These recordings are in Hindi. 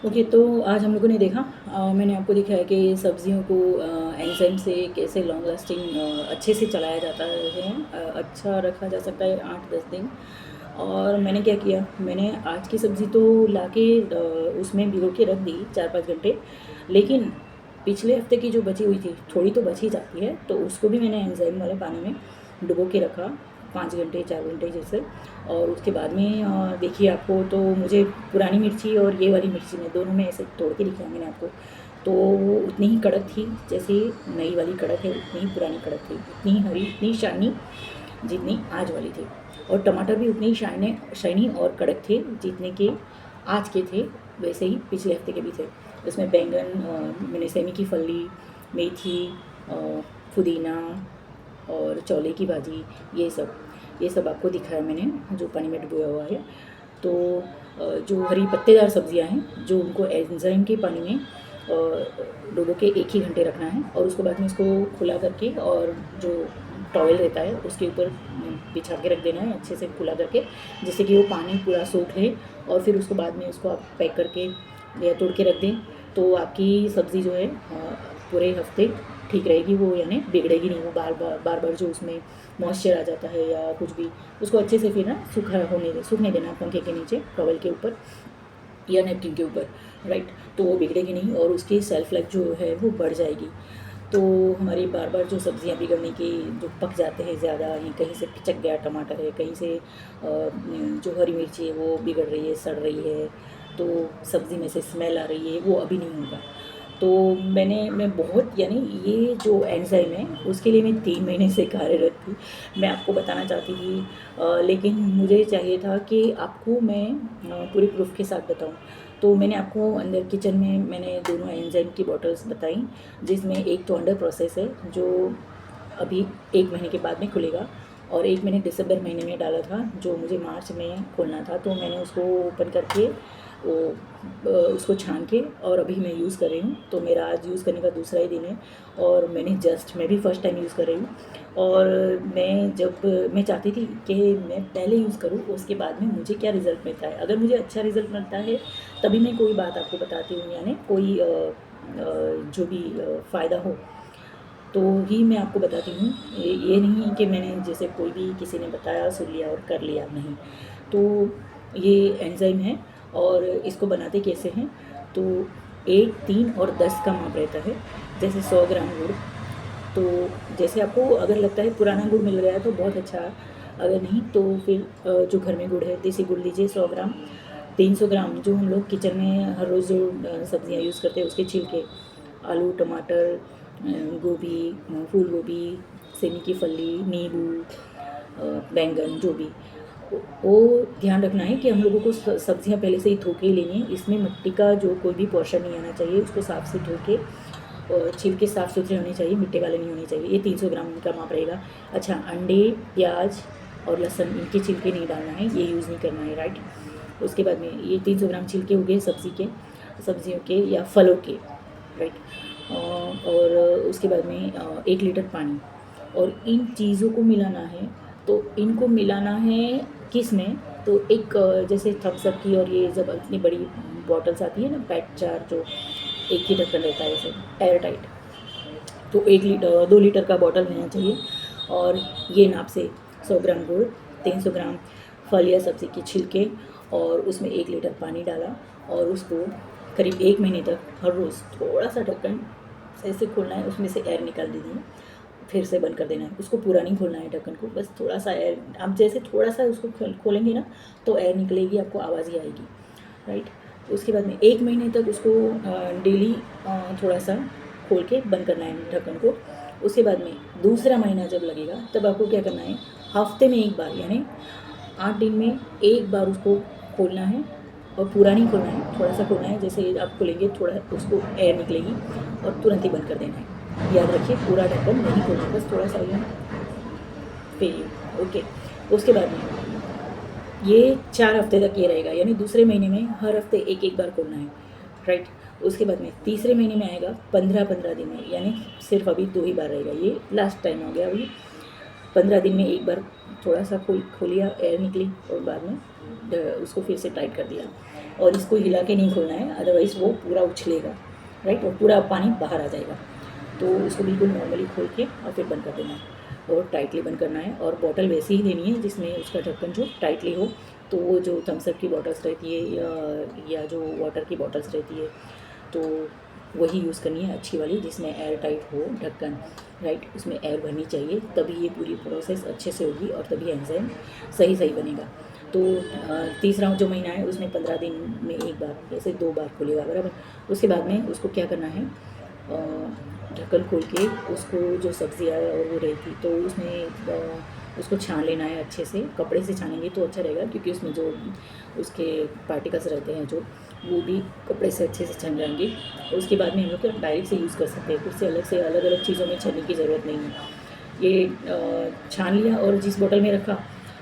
ओके, तो आज हम लोगों ने देखा मैंने आपको दिखाया कि सब्जियों को एंजाइम से कैसे लॉन्ग लास्टिंग अच्छे से चलाया जाता है, अच्छा रखा जा सकता है 8-10 दिन। और मैंने क्या किया, मैंने आज की सब्ज़ी तो लाके उसमें भिगो के रख दी 4-5 घंटे। लेकिन पिछले हफ्ते की जो बची हुई थी, थोड़ी तो बच ही जाती है, तो उसको भी मैंने एंजाइम वाले पानी में डुबो के रखा 5 घंटे 4 घंटे जैसे। और उसके बाद में देखिए, आपको तो मुझे पुरानी मिर्ची और ये वाली मिर्ची में दोनों में ऐसे तोड़ के दिखाया मैंने आपको, तो वो उतनी ही कड़क थी जैसे नई वाली कड़क है, उतनी ही पुरानी कड़क थी, उतनी ही हरी, उतनी शाइनी जितनी आज वाली थी। और टमाटर भी उतने ही शाइनी और कड़क थे जितने के आज के थे, वैसे ही पिछले हफ्ते के भी थे। इसमें बैंगन, मैंने सेमी की फली, मेथी, पुदीना और चौले की भाजी, ये सब आपको दिखाया मैंने जो पानी में डुबोया हुआ है। तो जो हरी पत्तेदार सब्जियां हैं, जो उनको एंजाइम के पानी में डुबो के 1 ही घंटे रखना है, और उसके बाद में इसको खुला करके और जो टॉवल रहता है उसके ऊपर बिछा के रख देना है अच्छे से खुला करके, जिससे कि वो पानी पूरा सोख ले। और फिर उसको बाद में उसको आप पैक करके या तोड़ के रख दें, तो आपकी सब्ज़ी जो है पूरे हफ्ते ठीक रहेगी, वो यानी बिगड़ेगी नहीं। वो बार बार जो उसमें मॉइस्चर आ जाता है या कुछ भी, उसको अच्छे से फिर ना सूखने देना पंखे के नीचे, टॉवल के ऊपर या नैपकिन के ऊपर, राइट। तो वो बिगड़ेगी नहीं और उसकी सेल्फ लाइफ जो है वो बढ़ जाएगी। तो हमारी बार बार जो सब्ज़ियाँ बिगड़ने की, जो पक जाते हैं ज़्यादा, या कहीं से पिचक गया टमाटर है, कहीं से जो हरी मिर्ची है वो बिगड़ रही है, सड़ रही है, तो सब्ज़ी में से स्मेल आ रही है, वो अभी नहीं होगा। तो मैं बहुत, यानी ये जो एंजाइम है उसके लिए मैं 3 महीने से कार्यरत थी। मैं आपको बताना चाहती थी, लेकिन मुझे चाहिए था कि आपको मैं पूरे प्रूफ के साथ बताऊं। तो मैंने आपको अंदर किचन में मैंने दोनों एंजाइम की बॉटल्स बताई, जिसमें एक तो अंडर प्रोसेस है जो अभी 1 महीने के बाद में खुलेगा, और एक मैंने दिसंबर महीने में डाला था जो मुझे मार्च में खोलना था। तो मैंने उसको ओपन करके वो उसको छान के और अभी मैं यूज़ कर रही हूँ। तो मेरा आज यूज़ करने का दूसरा ही दिन है, और मैं भी फ़र्स्ट टाइम यूज़ कर रही हूँ। और मैं चाहती थी कि मैं पहले यूज़ करूँ, उसके बाद में मुझे क्या रिज़ल्ट मिलता है। अगर मुझे अच्छा रिज़ल्ट मिलता है तभी मैं कोई बात आपको बताती हूँ, यानी कोई जो भी फ़ायदा हो तो ही मैं आपको बताती हूँ। ये नहीं है कि मैंने जैसे कोई भी किसी ने बताया सुन लिया और कर लिया, नहीं। तो ये एंजाइम है, और इसको बनाते कैसे हैं, तो 1, 3 और 10 का माप रहता है। जैसे 100 ग्राम गुड़, तो जैसे आपको अगर लगता है पुराना गुड़ मिल गया है तो बहुत अच्छा, अगर नहीं तो फिर जो घर में गुड़ है देसी गुड़ लीजिए 100 ग्राम। 300 ग्राम जो हम लोग किचन में हर रोज़ जो सब्ज़ियाँ यूज़ करते हैं उसके छिलके, आलू, टमाटर, गोभी, फूल गोभी, सेमी की फली, नींबू, बैंगन, जो भी, वो ध्यान रखना है कि हम लोगों को सब्जियां पहले से ही धो के ही लेनी है। इसमें मिट्टी का जो कोई भी पोर्शन नहीं आना चाहिए, उसको साफ से धो के, और छिलके साफ़ सुथरे होने चाहिए, मिट्टी वाले नहीं होने चाहिए। ये 300 ग्राम का माप रहेगा। अच्छा, अंडे, प्याज और लहसुन, इनके छिलके नहीं डालना है, ये यूज़ नहीं करना है, राइट। उसके बाद में ये 300 ग्राम छिलके हो गए सब्जियों के या फलों के, राइट। और उसके बाद में 1 लीटर पानी, और इन चीज़ों को मिलाना है। तो इनको मिलाना है किस में, तो एक जैसे थम्स अप की, और ये जब इतनी बड़ी बॉटल्स आती है ना, पैक जार, जो एक ही ढक्कन रहता है ऐसे एयर टाइट, तो 1 लीटर 2 लीटर का बॉटल लेना चाहिए। और ये नाप से 100 ग्राम गुड़, 300 ग्राम फल या सब्ज़ी के छिलके, और उसमें 1 लीटर पानी डाला, और उसको करीब 1 महीने तक हर रोज़ थोड़ा सा ढक्कन ऐसे खोलना है, उसमें से एयर निकाल देनी है, फिर से बंद कर देना है। उसको पूरा नहीं खोलना है ढक्कन को, बस थोड़ा सा एयर, आप जैसे थोड़ा सा उसको खोलेंगे ना तो एयर निकलेगी, आपको आवाज़ ही आएगी, राइट। उसके बाद में 1 महीने तक उसको डेली थोड़ा सा खोल के बंद करना है ढक्कन को। उसके बाद में दूसरा महीना जब लगेगा तब आपको क्या करना है, हफ्ते में एक बार, यानी 8 दिन में एक बार उसको खोलना है, और पूरा नहीं खोलना है, थोड़ा सा खोलना है। जैसे आप खोलेंगे थोड़ा उसको एयर निकलेगी, और तुरंत ही बंद कर देना है। याद रखिए, पूरा ढक्कन नहीं खोलना, बस थोड़ा सा ही फिर ओके। उसके बाद में ये 4 हफ्ते तक ये रहेगा, यानी दूसरे महीने में हर हफ्ते एक एक बार खोलना है, राइट। उसके बाद में तीसरे महीने में आएगा 15-15 दिन में, यानी सिर्फ अभी 2 ही बार रहेगा, ये लास्ट टाइम हो गया। अभी 15 दिन में एक बार थोड़ा सा खोलिया, एयर निकली, और बाद में उसको फिर से टाइट कर दिया। और इसको हिला के नहीं खोलना है, अदरवाइज़ वो पूरा उछलेगा, राइट, और पूरा पानी बाहर आ जाएगा। तो इसको बिल्कुल नॉर्मली खोल के और फिर बंद कर देना है और टाइटली बंद करना है। और बॉटल वैसी ही लेनी है जिसमें उसका ढक्कन जो टाइटली हो। तो वो जो थम्स अप की बॉटल्स रहती है या जो वाटर की बॉटल्स रहती है, तो वही यूज़ करनी है, अच्छी वाली जिसमें एयर टाइट हो ढक्कन, राइट। उसमें एयर भरनी चाहिए, तभी ये पूरी प्रोसेस अच्छे से होगी और तभी एंजाइम सही सही बनेगा। तो तीसरा जो महीना है उसमें 15 दिन में एक बार, जैसे 2 बार खुलेगा, बराबर। उसके बाद में उसको क्या करना है, ढक्कन खोल के उसको जो सब्जियाँ और वो रहती तो उसमें उसको छान लेना है अच्छे से। कपड़े से छानेंगे तो अच्छा रहेगा, क्योंकि उसमें जो उसके पार्टिकल्स रहते हैं जो, वो भी कपड़े से अच्छे से छन जाएंगे। उसके बाद में हम लोग डायरेक्ट से यूज़ कर सकते हैं, उससे अलग से अलग अलग चीज़ों में छनने की ज़रूरत नहीं है। ये छान लिया और जिस बोतल में रखा,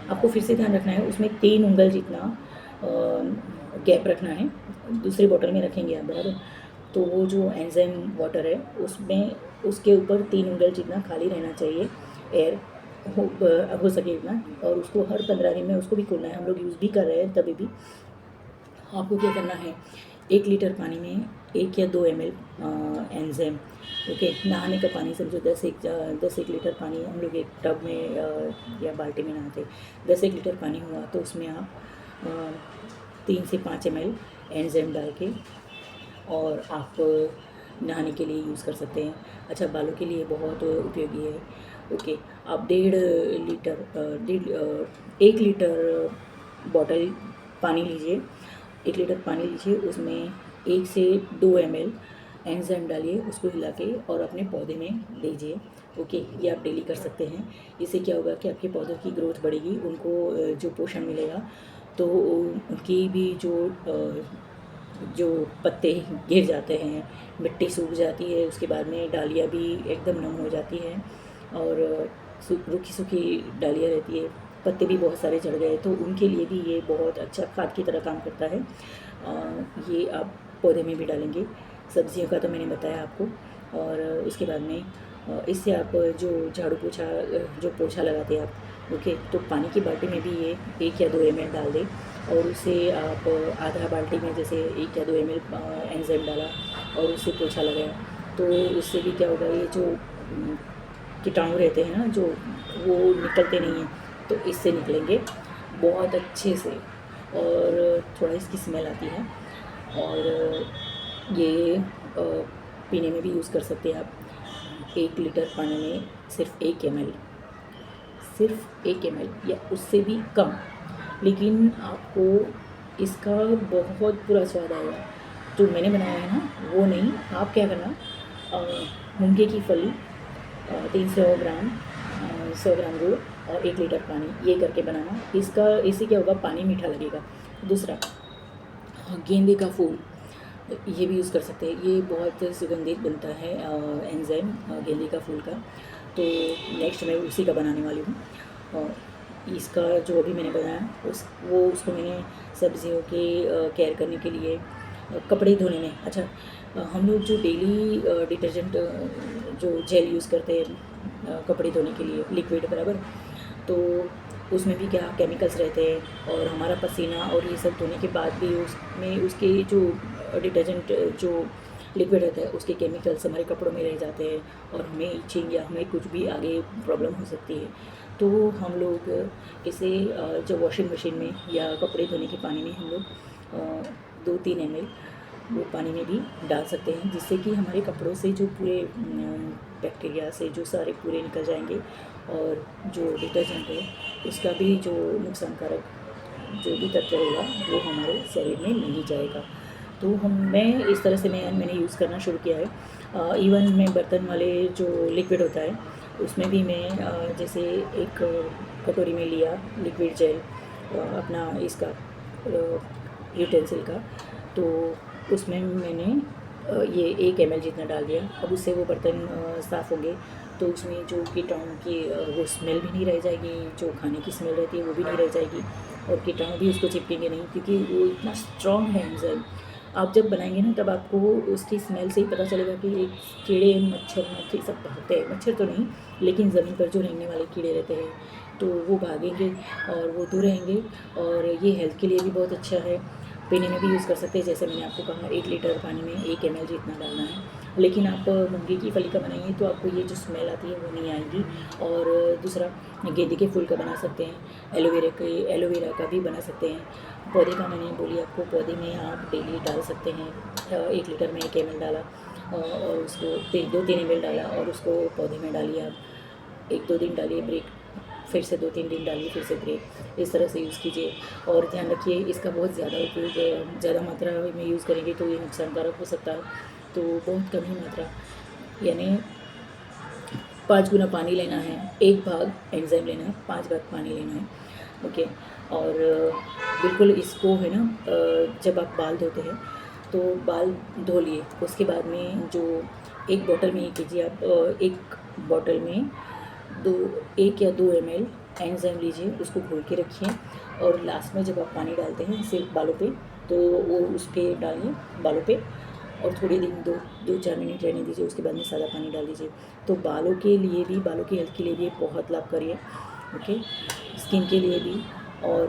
आपको फिर से ध्यान रखना है उसमें 3 उंगल जितना गैप रखना है। दूसरी बोतल में रखेंगे आप, बराबर। तो वो जो एंजाइम वाटर है उसमें उसके ऊपर 3 उंगल जितना खाली रहना चाहिए, एयर हो सके इतना। और उसको हर 15 दिन में उसको भी खोलना है। हम लोग यूज़ भी कर रहे हैं, तभी भी आपको क्या करना है, 1 लीटर पानी में 1 या 2 ml एंजाइम, ओके। नहाने का पानी समझो, 10 लीटर पानी हम लोग एक टब में या बाल्टी में नहाते, 10 लीटर पानी हुआ तो उसमें आप 3 से 5 ml एंजाइम डाल के और आप नहाने के लिए यूज़ कर सकते हैं। अच्छा, बालों के लिए बहुत उपयोगी है, ओके। आप 1 लीटर बॉटल पानी लीजिए, 1 लीटर पानी लीजिए, उसमें 1 से 2 ml एंजाइम डालिए, उसको हिला के और अपने पौधे में दीजिए, ओके। ये आप डेली कर सकते हैं। इससे क्या होगा कि आपके पौधों की ग्रोथ बढ़ेगी, उनको जो पोषण मिलेगा, तो उनकी भी जो पत्ते गिर जाते हैं, मिट्टी सूख जाती है, उसके बाद में डालियाँ भी एकदम नम हो जाती हैं और रूखी सूखी डालियाँ रहती है, पत्ते भी बहुत सारे झड़ गए, तो उनके लिए भी ये बहुत अच्छा खाद की तरह काम करता है। ये आप पौधे में भी डालेंगे। सब्जियों का तो मैंने बताया आपको। और उसके बाद में इससे आप जो झाड़ू पोछा जो पोछा लगाते हैं आप, ओके, तो पानी की बाल्टी में भी ये 1 या 2 ml डाल दें और उसे आप आधा बाल्टी में जैसे 1 या 2 ml एंजाइम डाला और उससे पोछा लगाया, तो उससे भी क्या होगा, ये जो कीटाणु रहते हैं ना, जो वो निकलते नहीं हैं, तो इससे निकलेंगे बहुत अच्छे से। और थोड़ा इसकी स्मेल आती है। और ये पीने में भी यूज़ कर सकते हैं आप। 1 लीटर पानी में सिर्फ 1 ml, सिर्फ 1 ml या उससे भी कम, लेकिन आपको इसका बहुत पूरा स्वाद आएगा। जो मैंने बनाया है ना, वो नहीं, आप क्या करना, मूंगे की फली 300 ग्राम, 100 ग्राम गुड़ और 1 लीटर पानी, ये करके बनाना। इससे क्या होगा, पानी मीठा लगेगा। दूसरा, गेंदे का फूल, ये भी यूज़ कर सकते हैं, ये बहुत सुगंधित बनता है एंजाइम गेंदे का फूल का। तो नेक्स्ट मैं उसी का बनाने वाली हूँ। और इसका जो अभी मैंने बनाया उसको मैंने सब्जियों के केयर करने के लिए, कपड़े धोने में। अच्छा, हम लोग जो डेली डिटर्जेंट जो जेल यूज़ करते हैं कपड़े धोने के लिए, लिक्विड, बराबर, तो उसमें भी क्या केमिकल्स रहते हैं, और हमारा पसीना और ये सब धोने के बाद भी उसमें उसके जो डिटर्जेंट जो लिक्विड रहता है उसके केमिकल्स हमारे कपड़ों में रह जाते हैं और हमें इचिंग या हमें कुछ भी आगे प्रॉब्लम हो सकती है। तो हम लोग इसे जो वॉशिंग मशीन में या कपड़े धोने के पानी में हम लोग 2-3 ml वो पानी में भी डाल सकते हैं, जिससे कि हमारे कपड़ों से जो पूरे बैक्टीरिया से जो सारे पूरे निकल जाएंगे और जो डिटर्जेंट है उसका भी जो नुकसानकारक जो भी तत्व होगा वो हमारे शरीर में नहीं जाएगा। तो मैं इस तरह से मैंने यूज़ करना शुरू किया है। इवन मैं बर्तन वाले जो लिक्विड होता है उसमें भी मैं जैसे एक कटोरी में लिया लिक्विड जेल अपना इसका यूटेंसिल का, तो उसमें मैंने ये 1 ml जितना डाल दिया। अब उससे वो बर्तन साफ़ होंगे, तो उसमें जो कीटाणु की वो स्मेल भी नहीं रह जाएगी, जो खाने की स्मेल रहती है वो भी नहीं रह जाएगी, और कीटाणु भी उसको चिपकेंगे नहीं, क्योंकि वो इतना स्ट्रॉन्ग है एंजाइम। आप जब बनाएंगे ना, तब आपको उसकी स्मेल से ही पता चलेगा कि एक कीड़े मच्छर सब भागते हैं, मच्छर तो नहीं लेकिन ज़मीन पर जो रहने वाले कीड़े रहते हैं तो वो भागेंगे और वो दूर रहेंगे, और ये हेल्थ के लिए भी बहुत अच्छा है। पीने में भी यूज़ कर सकते हैं। जैसे मैंने आपको कहा 1 लीटर पानी में 1 ml जितना डालना है। लेकिन आप मूंगे की फली का बनाइए तो आपको ये जो स्मेल आती है वो नहीं आएगी। और दूसरा, गेंदे के फूल का बना सकते हैं, एलोवेरा का भी बना सकते हैं। पौधे का मैंने बोली आपको, पौधे में आप डेली डाल सकते हैं। 1 लीटर में 1 ml डाला और उसको 2-3 ml डाला और उसको पौधे में डालिए आप। 1-2 दिन डालिए, ब्रेक, फिर से 2-3 दिन डालिए, फिर से ब्रेक। इस तरह से यूज़ कीजिए। और ध्यान रखिए, इसका बहुत ज़्यादा उपयोग ज़्यादा मात्रा में यूज़ करेंगे तो ये नुकसानकारक हो सकता है। तो बहुत कम ही मात्रा, यानी 5 गुना पानी लेना है, 1 भाग एंजाइम लेना है, 5 भाग पानी लेना है। ओके। और बिल्कुल इसको है ना, जब आप बाल धोते हैं तो बाल धो लिए, उसके बाद में जो 1 बॉटल में ये कीजिए आप, 1 बॉटल में 1 या 2 ml एंजाइम लीजिए, उसको घोल के रखिए और लास्ट में जब आप पानी डालते हैं सिर्फ बालों पे, तो वो उस पर डालिए बालों पे और थोड़े दिन 2-4 मिनट रहने दीजिए। उसके बाद में सादा पानी डाल दीजिए। तो बालों के लिए भी, बालों की हेल्थ के लिए भी बहुत लाभकारी है। ओके, स्किन के लिए भी। और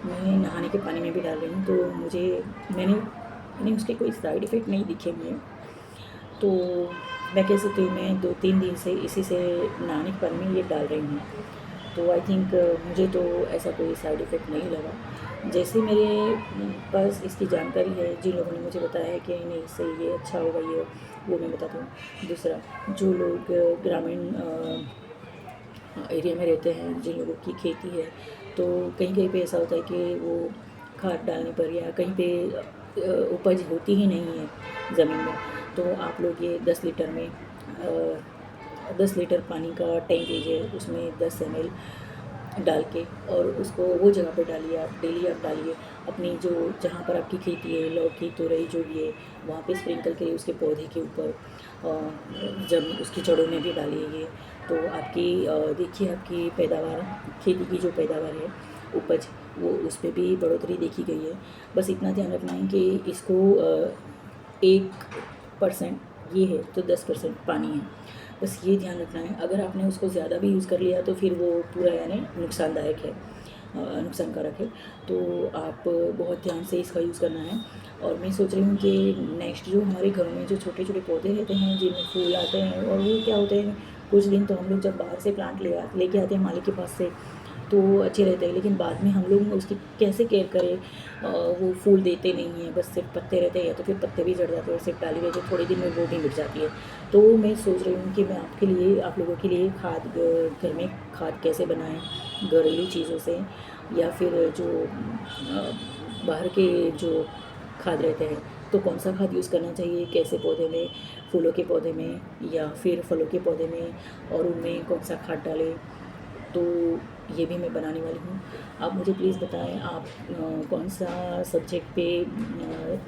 मैं नहाने के पानी में भी डाल रही हूँ, तो मैंने उसके कोई साइड इफ़ेक्ट नहीं दिखे मुझे। तो मैं कह सकती हूँ, मैं 2-3 दिन से इसी से नहाने के पानी में ये डाल रही हूँ। तो आई थिंक मुझे तो ऐसा कोई साइड इफ़ेक्ट नहीं लगा। जैसे मेरे पास इसकी जानकारी है, जिन लोगों ने मुझे बताया है कि नहीं इससे ये अच्छा होगा, ये वो मैं बताता हूँ। दूसरा, जो लोग ग्रामीण एरिया में रहते हैं, जिन लोगों की खेती है, तो कहीं कहीं पे ऐसा होता है कि वो खाद डालने पर या कहीं पे उपज होती ही नहीं है ज़मीन में, तो आप लोग ये 10 लीटर पानी का टैंक लीजिए, उसमें 10 ml डाल के और उसको वो जगह पर डालिए आप, डेली आप डालिए। अपनी जो जहाँ पर आपकी खेती है, लौकी, तुरई जो भी है, वहाँ पे स्प्रिंकल करिए उसके पौधे के ऊपर। जब उसकी जड़ों में भी डालिए ये, तो आपकी देखिए आपकी पैदावार, खेती की जो पैदावार है, उपज, वो उस पर भी बढ़ोतरी देखी गई है। बस इतना ध्यान रखना है कि इसको 1% ये है तो 10% पानी है, बस ये ध्यान रखना है। अगर आपने उसको ज़्यादा भी यूज़ कर लिया तो फिर वो पूरा यानी नुकसानदायक है, नुकसानकारक है। तो आप बहुत ध्यान से इसका यूज़ करना है। और मैं सोच रही हूँ कि नेक्स्ट जो हमारे घरों में जो छोटे छोटे पौधे रहते हैं जिनमें फूल आते हैं, और वो क्या होते हैं, कुछ दिन तो हम लोग जब बाहर से प्लांट लेके आते हैं माली के पास से, तो अच्छे रहते हैं, लेकिन बाद में हम लोग उसकी कैसे केयर करें, वो फूल देते नहीं हैं, बस सिर्फ पत्ते रहते हैं, या तो फिर पत्ते भी झड़ जाते हैं और सिर्फ डाली रहती है, थोड़े दिन में वो भी मिट जाती है। तो मैं सोच रही हूँ कि मैं आपके लिए, आप लोगों के लिए खाद, घर में खाद कैसे बनाएं, घरेलू चीज़ों से, या फिर जो बाहर के जो खाद रहते हैं, तो कौन सा खाद यूज़ करना चाहिए, कैसे पौधे में, फूलों के पौधे में या फिर फलों के पौधे में, और उनमें कौन सा खाद डालें, तो ये भी मैं बनाने वाली हूँ। आप मुझे प्लीज़ बताएं आप कौन सा सब्जेक्ट पे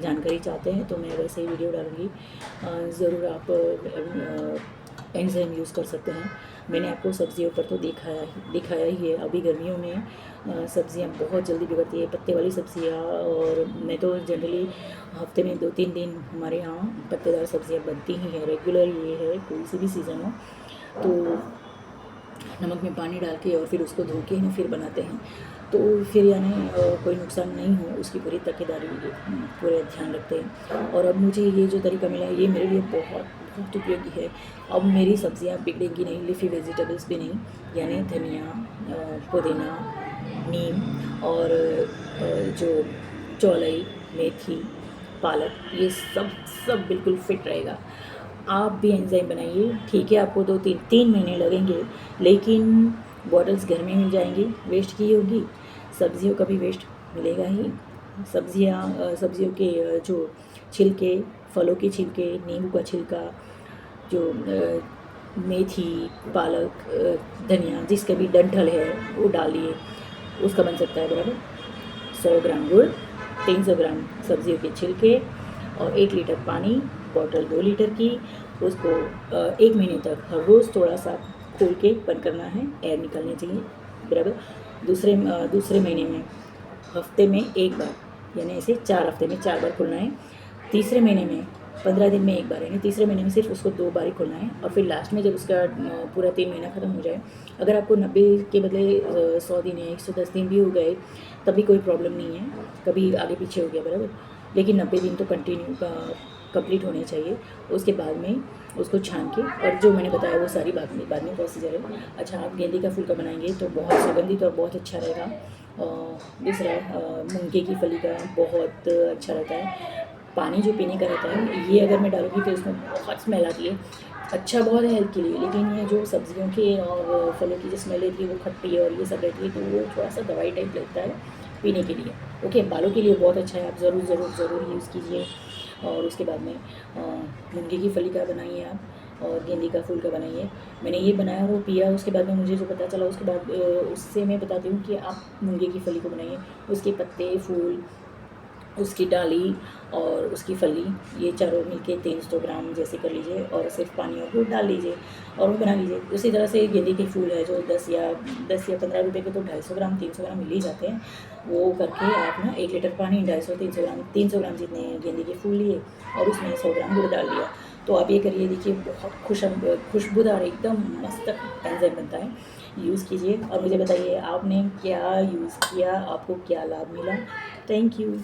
जानकारी चाहते हैं, तो मैं वैसे ही वीडियो डालूँगी। ज़रूर आप एंजाइम यूज़ कर सकते हैं। मैंने आपको सब्जियों पर तो दिखाया ही है। अभी गर्मियों में सब्जियां बहुत जल्दी बिगड़ती है, पत्ते वाली सब्जियां, और मैं तो जनरली हफ्ते में 2-3 दिन हमारे यहाँ पत्तेदार सब्जियां बनती ही हैं, रेगुलर ये है, कोई सी भी सीज़न हो तो नमक में पानी डाल के और फिर उसको धो के फिर बनाते हैं। तो फिर यानी कोई नुकसान नहीं हो उसकी पूरी तकीदारी, पूरे ध्यान रखते हैं। और अब मुझे ये जो तरीका मिला है ये मेरे लिए बहुत बहुत उपयोगी है। अब मेरी सब्जियां बिगड़ेंगी नहीं, लीफी वेजिटेबल्स भी नहीं, यानी धनिया, पुदीना, नीम और जो चौलाई, मेथी, पालक, ये सब बिल्कुल फिट रहेगा। आप भी एंजाइम बनाइए, ठीक है, आपको 2-3 महीने लगेंगे, लेकिन बॉटल्स घर में मिल जाएंगी, वेस्ट की होगी, सब्जियों का भी वेस्ट मिलेगा ही। सब्जियों के जो छिलके, फलों के छिलके, नींबू का छिलका, जो मेथी, पालक, धनिया, जिसका भी डंठल है वो डालिए, उसका बन सकता है बराबर 100 ग्राम गुड़, 300 ग्राम सब्जियों के छिलके और 1 लीटर पानी, बॉटल 2 लीटर की। उसको 1 महीने तक हर रोज़ थोड़ा सा खोल के बंद करना है, एयर निकलनी चाहिए बराबर। दूसरे महीने में हफ्ते में 1 बार, यानी ऐसे 4 हफ्ते में 4 बार खोलना है। तीसरे महीने में 15 दिन में एक बार, यानी तीसरे महीने में सिर्फ उसको 2 बार ही खोलना है। और फिर लास्ट में जब उसका पूरा 3 महीना ख़त्म हो जाए, अगर आपको 90 के बदले 100 दिन या 110 दिन भी हो गए तब भी कोई प्रॉब्लम नहीं है, कभी आगे पीछे हो गया बराबर, लेकिन 90 दिन तो कंटिन्यू कंप्लीट होने चाहिए। उसके बाद में उसको छान के, और जो मैंने बताया वो सारी बाद में प्रोसीजर है। अच्छा, आप गेंदे का फूल का बनाएंगे तो बहुत सुगंधित और बहुत अच्छा रहेगा। दूसरा मूंगे की फली का बहुत अच्छा रहता है। पानी जो पीने का रहता है, ये अगर मैं डालूँगी तो इसमें बहुत स्मेल आती है। अच्छा बहुत है हेल्थ के लिए, लेकिन ये जो सब्जियों के और फलों की जो स्मेल रहती है वो खट्टी और ये सब रहती है, तो वो थोड़ा सा दवाई टाइप लगता है पीने के लिए। ओके, बालों के लिए बहुत अच्छा है, आप ज़रूर ज़रूर ज़रूर यूज़ कीजिए। और उसके बाद में मूंगे की फली का बनाइए आप, और गेंदे का फूल का बनाइए। मैंने ये बनाया और वो पिया, उसके बाद में मुझे जो पता चला उसके बाद उससे मैं बताती हूँ कि आप मूंगे की फली को बनाइए। उसके पत्ते, फूल, उसकी डाली और उसकी फली, ये चारों मिलके 300 ग्राम जैसे कर लीजिए, और सिर्फ पानी और दूध डाल लीजिए और वो बना लीजिए। उसी तरह से गेंदे के फूल है जो 10 या 15 रुपए के, तो 250 ग्राम 300 ग्राम मिल ही जाते हैं। वो करके आप ना 1 लीटर पानी, 250 300 ग्राम जितने गेंदे के फूल लिए और उसमें 100 ग्राम गुड़ डाल दिया। तो आप ये करिए, देखिए बहुत खुशबूदार एकदम मस्त एंजाइम बनता है। यूज़ कीजिए और मुझे बताइए आपने क्या यूज़ किया, आपको क्या लाभ मिला। Thank you.